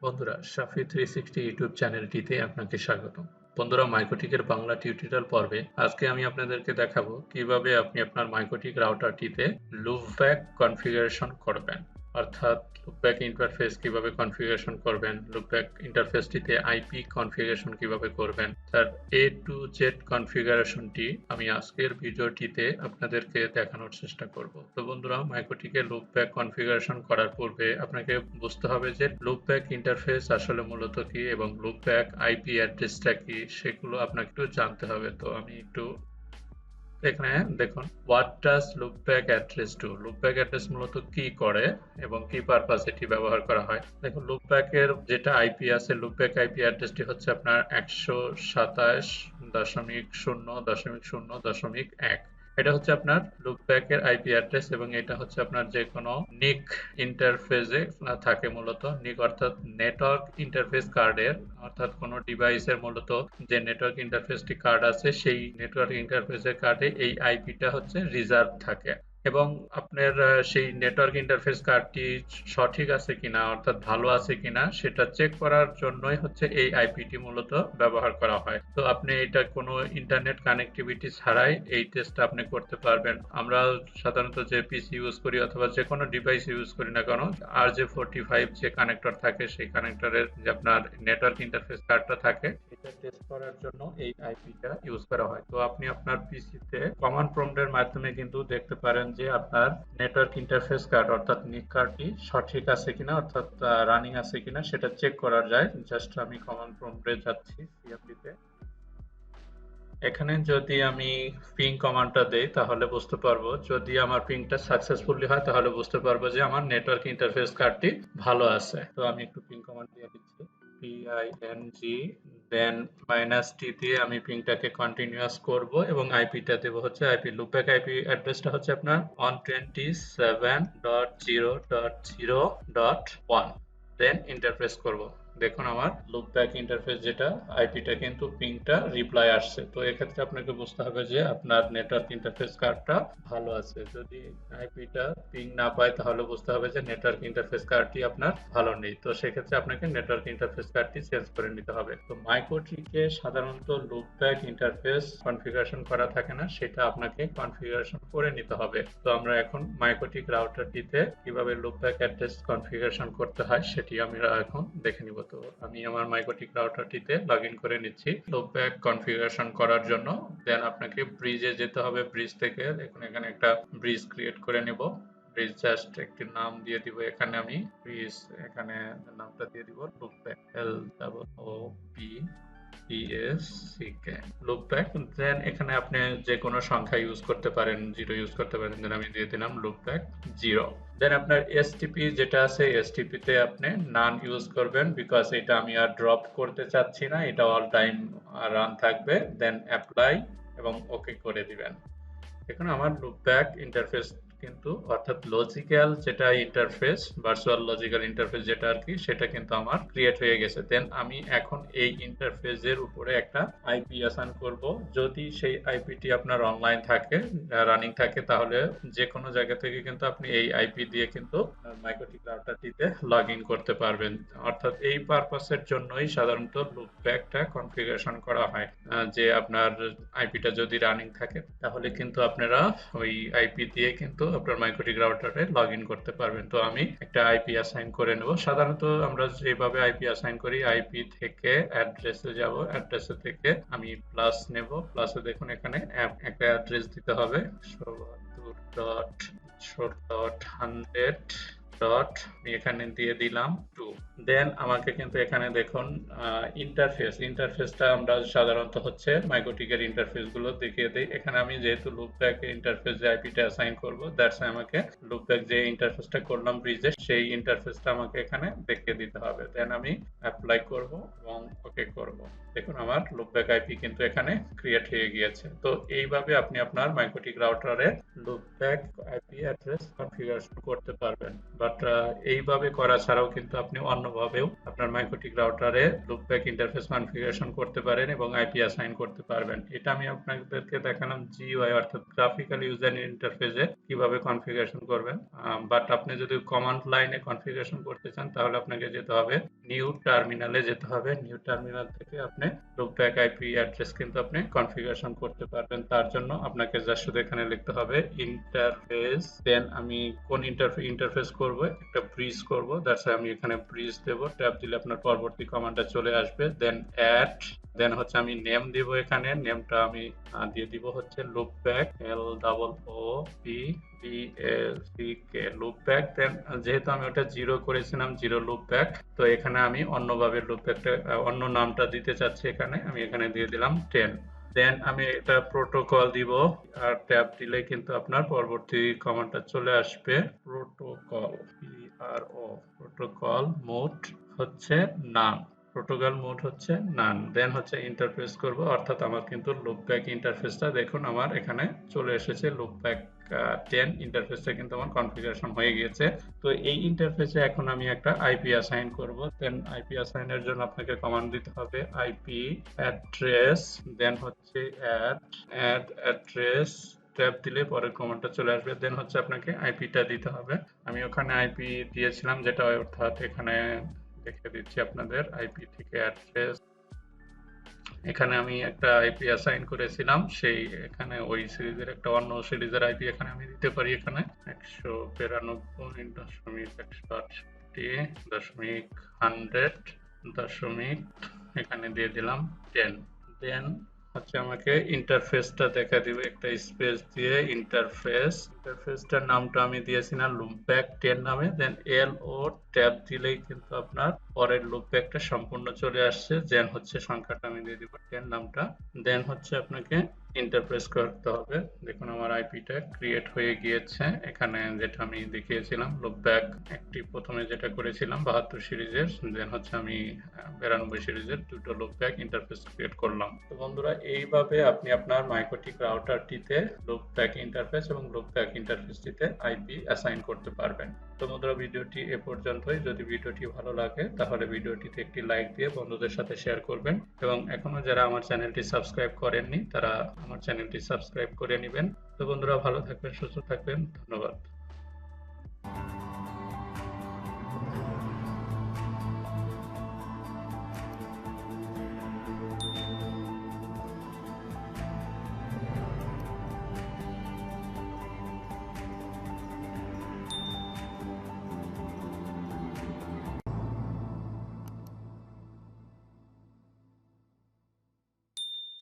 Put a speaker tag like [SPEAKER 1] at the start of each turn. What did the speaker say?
[SPEAKER 1] বন্ধুরা, শাফি 360 ইউটিউব চ্যানেলটিতে আপনাকে স্বাগতম। বন্ধুরা, মাইক্রোটিকের বাংলা টিউটোরিয়াল পর্বে আজকে আমি আপনাদেরকে দেখাবো কিভাবে আপনি আপনার মাইক্রোটিক রাউটারটিতে লুপব্যাক কনফিগারেশন করবেন। অর্থাৎ লুপব্যাক ইন্টারফেস কিভাবে কনফিগারেশন করবেন, লুপব্যাক ইন্টারফেসটিতে আইপি কনফিগারেশন কিভাবে করবেন, তার এ টু জেড কনফিগারেশনটি আমি আজকের ভিডিওটিতে আপনাদেরকে দেখানোর চেষ্টা করব। তো বন্ধুরা, মাইক্রোটিকে লুপব্যাক কনফিগারেশন করার পূর্বে আপনাকে বুঝতে হবে যে লুপব্যাক ইন্টারফেস আসলে মূলত কি এবং লুপব্যাক আইপি অ্যাড্রেসটা কি সেগুলো আপনাকে একটু জানতে হবে। তো আমি একটু এখানে দেখুন, what does loopback address do. Loopback address মূলত কি করে এবং কি পারপাস এটি ব্যবহার করা হয়। দেখুন, লুপব্যাকের যেটা আইপি আছে, লুপব্যাক আইপি অ্যাড্রেসটি হচ্ছে আপনার 127.0.0.1। এটা হচ্ছে আপনার লুপব্যাকের আইপি অ্যাড্রেস এবং এটা হচ্ছে আপনার যে কোনো নিক ইন্টারফেসে থাকে। মূলত নিক অর্থাৎ নেটওয়ার্ক ইন্টারফেস কার্ডের, অর্থাৎ কোনো ডিভাইসের মূলত যে নেটওয়ার্ক ইন্টারফেসটি কার্ড আছে সেই নেটওয়ার্ক ইন্টারফেসের কার্ডে এই আইপিটা হচ্ছে রিজার্ভ থাকে এবং আপনার সেই নেটওয়ার্ক ইন্টারফেস কার্ডটি সঠিক আছে কিনা অর্থাৎ ভালো আছে কিনা সেটা চেক করার জন্যই হচ্ছে এই আইপিটি মূলত ব্যবহার করা হয়। তো আপনি এটা কোনো ইন্টারনেট কানেক্টিভিটি ছাড়াই এই টেস্টটা আপনি করতে পারবেন। আমরা সাধারণত যে পিসি ইউজ করি অথবা যে কোনো ডিভাইস ইউজ করি না কেন, RJ45 যে কানেক্টর থাকে সেই কানেক্টরের যে আপনার নেটওয়ার্ক ইন্টারফেস কার্ডটা থাকে এটা টেস্ট করার জন্য এই আইপিটা ইউজ করা হয়। তো আপনি আপনার পিসিতে কমান্ড প্রম্পটের মাধ্যমে কিন্তু দেখতে পারেন যে আপনার নেটওয়ার্ক ইন্টারফেস কার্ড অর্থাৎ নিক কার্ডটি সঠিক আছে কিনা অর্থাৎ রানিং আছে কিনা সেটা চেক করা যায়। জাস্ট আমি কমান্ড প্রম্পটে যাচ্ছি সিএমডিতে। এখানে যদি আমি পিং কমান্ডটা দেই তাহলে বুঝতে পারবো, যদি আমার পিংটা সাকসেসফুলি হয় তাহলে বুঝতে পারবো যে আমার নেটওয়ার্ক ইন্টারফেস কার্ডটি ভালো আছে। তো আমি একটু পিং কমান্ড দিয়ে দিচ্ছি, পিআইএনজি, দেন -টি দিয়ে আমি পিংটাকে কন্টিনিউয়াস করব এবং আইপিটা দেব হচ্ছে আইপি লুপব্যাক আইপি অ্যাড্রেসটা হচ্ছে আপনার 127.0.0.1। দেন এন্টার প্রেস করব। দেখুন আমার লুপব্যাক ইন্টারফেস যেটা আইপিটা কিন্তু পিংটা রিপ্লাই আসছে। তো এক্ষেত্রে আপনাকে বুঝতে হবে যে আপনার নেটওয়ার্ক ইন্টারফেস কার্ডটা ভালো আছে। যদি আইপিটা পিং না পায় তাহলে বুঝতে হবে যে নেটওয়ার্ক ইন্টারফেস কার্ডটি আপনার ভালো নেই। তো সেক্ষেত্রে আপনাকে নেটওয়ার্ক ইন্টারফেস কার্ডটি চেঞ্জ করে নিতে হবে। তো মাইক্রোটিকে সাধারণত লুপব্যাক ইন্টারফেস কনফিগারেশন করা থাকে না, সেটা আপনাকে কনফিগারেশন করে নিতে হবে। তো আমরা এখন মাইক্রোটিক রাউটারটিতে কিভাবে লুপব্যাক অ্যাড্রেস কনফিগারেশন করতে হয় সেটি আমরা এখন দেখে নিব। তো আমি আমার মাইক্রোটিক রাউটারটিতে লগ ইন করে নিচ্ছি লুপব্যাক কনফিগারেশন করার জন্য। দেন আপনাকে ব্রিজে যেতে হবে। ব্রিজ থেকে দেখুন এখানে একটা ব্রিজ ক্রিয়েট করে নেব। ব্রিজ জাস্ট একটি নাম দিয়ে দিব, এখানে আমি ব্রিজ, এখানে নামটা দিয়ে দিব লুপব্যাক, LOOPBACK লুপব্যাক। দেন এখানে আপনি যে কোনো সংখ্যা ইউজ করতে পারেন, 0 ইউজ করতে পারেন। দেন আমি দিয়ে দিলাম লুপব্যাক 0। দেন আপনার এসটিপি যেটা আছে, এসটিপি তে আপনি নান ইউজ করবেন, বিকজ এটা আমি আর ড্রপ করতে চাচ্ছি না, এটা অল টাইম রান থাকবে। দেন অ্যাপ্লাই এবং ওকে করে দিবেন। দেখুন আমার লুপব্যাক ইন্টারফেস কিন্তু অর্থাৎ লজিক্যাল যেটা ইন্টারফেস, ভার্চুয়াল লজিক্যাল ইন্টারফেস যেটা আর কি, সেটা কিন্তু আমার ক্রিয়েট হয়ে গেছে। দেন আমি এখন এই ইন্টারফেসের উপরে একটা আইপি অ্যাসাইন করব। যদি সেই আইপিটি আপনার অনলাইন থাকে, রানিং থাকে, তাহলে যে কোনো জায়গা থেকে কিন্তু আপনি এই আইপি দিয়ে কিন্তু মাইক্রোটিক রাউটারটিতে লগ ইন করতে পারবেন। অর্থাৎ এই পারপাসের জন্যই সাধারণত লুপব্যাকটা কনফিগারেশন করা হয়, যে আপনার আইপিটা যদি রানিং থাকে তাহলে কিন্তু আপনারা ওই আইপি দিয়ে কিন্তু আপনার মাইক্রোটিক রাউটারে লগ ইন করতে পারবেন। তো আমি একটা আইপি অ্যাসাইন করে নেব। সাধারণত আমরা যেভাবে আইপি অ্যাসাইন করি, আইপি থেকে অ্যাড্রেসে যাব, অ্যাড্রেসে থেকে আমি প্লাস নেব। প্লাসে দেখুন এখানে একটা অ্যাড্রেস দিতে হবে, 72.16.100. আমি এখানে দিয়ে দিলাম 2। দেন আমাকে কিন্তু এখানে দেখুন ইন্টারফেসটা আমরা সাধারণত হচ্ছে মাইক্রোটিকের ইন্টারফেস গুলো দেখিয়ে দেই। এখানে আমি যেহেতু লুপব্যাক ইন্টারফেস যে আইপিটা অ্যাসাইন করব, দ্যাটস আমাকে লুপব্যাক যে ইন্টারফেসটা করলাম ব্রিজে, সেই ইন্টারফেসটা আমাকে এখানে দেখিয়ে দিতে হবে। দেন আমি অ্যাপ্লাই করব এবং ওকে করব। দেখুন আমার লুপব্যাক আইপি কিন্তু এখানে ক্রিয়েট হয়ে গিয়েছে। তো এইভাবে আপনি আপনার মাইক্রোটিক রাউটারে লুপব্যাক আইপি অ্যাড্রেস কনফিগারেশন করতে পারবেন। বাট এইভাবে করা ছাড়াও কিন্তু আপনি অন্যভাবেও আপনার মাইক্রোটিক রাউটারে লুপব্যাক ইন্টারফেস কনফিগারেশন করতে পারেন এবং আইপি অ্যাসাইন করতে পারবেন। এটা আমি আপনাদেরকে দেখালাম জিইউআই অর্থাৎ গ্রাফিক্যাল ইউজার ইন্টারফেসে কিভাবে কনফিগারেশন করবেন। বাট আপনি যদি কমান্ড লাইনে কনফিগারেশন করতে চান তাহলে আপনাকে যেতে হবে নিউ টার্মিনালে যেতে হবে। নিউ টার্মিনাল থেকে আপনি লুপব্যাক আইপি অ্যাড্রেস কিন্তু আপনি কনফিগারেশন করতে পারবেন। তার জন্য আপনাকে জাস্ট শুধু এখানে লিখতে হবে ইন্টারফেস, দেন আমি কোন ইন্টারফেস করব, একটা ব্রিজ করব, দ্যাটস আমি এখানে ব্রিজ দেব। ট্যাব দিলে আপনার পরবর্তী কমান্ডটা চলে আসবে। দেন অ্যাড, দেন হচ্ছে আমি নেম দিব, এখানে নেমটা আমি দিয়ে দিব হচ্ছে লুপব্যাক, LOOPBACK লুপব্যাক। দেন যেহেতু আমি ওটা 0 করেছিলাম, 0 লুপব্যাক, তো এখানে আমি অন্যভাবে লুপব্যাকটা অন্য নামটা দিতে চাচ্ছি, এখানে আমি এখানে দিয়ে দিলাম 10। দেন আমি এটা প্রোটোকল দিব, আর ট্যাব দিলে কিন্তু আপনার পরবর্তী কমান্ডটা চলে আসবে। প্রোটোকল, প্রোটোকল মোড হচ্ছে নান, প্রোটোকল মোড হচ্ছে নান। দেন হচ্ছে ইন্টারফেস করব, অর্থাৎ আমার কিন্তু লুপব্যাক ইন্টারফেসটা দেখুন আমার এখানে চলে এসেছে। লুপব্যাক 10 ইন্টারফেসটা কিন্তু আমার কনফিগারেশন হয়ে গিয়েছে। তো এই ইন্টারফেসে এখন আমি একটা আইপি অ্যাসাইন করব। দেন আইপি অ্যাসাইনের জন্য আপনাকে কমান্ড দিতে হবে আইপি অ্যাড্রেস, দেন হচ্ছে অ্যাড অ্যাড্রেস, ট্যাব দিলে পরের কমান্ডটা চলে আসবে। দেন হচ্ছে আপনাকে আইপিটা দিতে হবে। আমি ওখানে আইপি দিয়েছিলাম, যেটা অর্থাৎ এখানে দেখে দিচ্ছি আপনাদের আইপি থেকে অ্যাড্রেস। এখানে আমি একটা আইপি অ্যাসাইন করেছিলাম, সেই এখানে ওই সিরিজের একটা অন্য সিরিজের আইপি এখানে আমি দিতে পারি। এখানে 192.168.100 এখানে দিয়ে দিলাম 10। দেন হচ্ছে আমাকে ইন্টারফেসটা দেখা দিবে, একটা স্পেস দিয়ে ইন্টারফেসটার নামটা আমি দিয়েছি না লুপব্যাক 10 নামে। দেন এল ও ট্যাব দিলেই কিন্তু আপনার পরের লুপব্যাকটা সম্পূর্ণ চলে আসছে। দেন হচ্ছে সংখ্যাটা আমি দিয়ে দিব 10 নামটা। দেন হচ্ছে আপনাকে ইন্টারফেস করতে হবে। দেখুন আমার আইপিটা ক্রিয়েট হয়ে গিয়েছে। এখানে যেটা আমি দেখিয়েছিলাম লুপব্যাক একটি প্রথমে যেটা করেছিলাম 72 সিরিজের, দেন হচ্ছে আমি 92 সিরিজের দুটো লুপব্যাক ইন্টারফেস ক্রিয়েট করলাম। তো বন্ধুরা এইভাবে আপনি আপনার মাইক্রোটিক রাউটারটিতে লুপব্যাক ইন্টারফেস এবং লুপব্যাক ইন্টারফেসটিতে আইপি অ্যাসাইন করতে পারবেন। তো বন্ধুরা ভিডিওটি এ পর্যন্তই। যদি ভিডিওটি ভালো লাগে তাহলে ভিডিওটিতে একটি লাইক দিয়ে বন্ধুদের সাথে শেয়ার করবেন, এবং এখনো যারা আমার চ্যানেলটি সাবস্ক্রাইব করেননি তারা আমার চ্যানেলটি সাবস্ক্রাইব করে নেবেন। তো বন্ধুরা ভালো থাকবেন, সুস্থ থাকবেন, ধন্যবাদ।